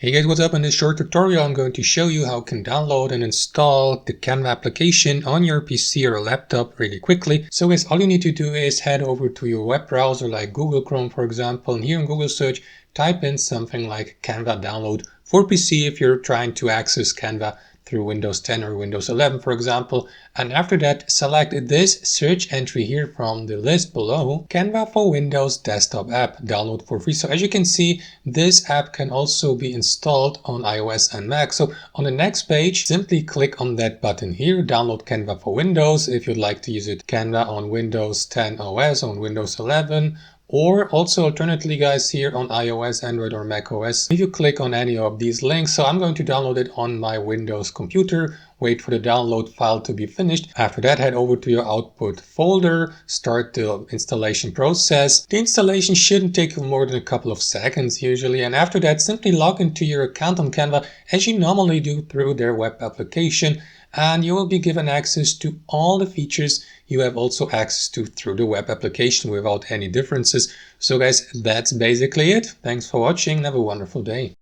Hey guys, what's up? In this short tutorial I'm going to show you how you can download and install the Canva application on your PC or laptop really quickly. So guys, all you need to do is head over to your web browser like Google Chrome for example, and here in Google search type in something like Canva download for PC if you're trying to access Canva through Windows 10 or Windows 11 for example, and after that select this search entry here from the list below, Canva for Windows desktop app, download for free. So as you can see, this app can also be installed on iOS and Mac. So on the next page, simply click on that button here, download Canva for Windows if you'd like to use it, Canva on Windows 10 OS, on Windows 11, or also alternately guys here on iOS, Android or Mac OS. If you click on any of these links, so I'm going to download it on my Windows computer, wait for the download file to be finished. After that, head over to your output folder, start the installation process. The installation shouldn't take more than a couple of seconds usually, and after that simply log into your account on Canva as you normally do through their web application, and you will be given access to all the features you have also access to through the web application without any differences. So guys, that's basically it. Thanks for watching and have a wonderful day.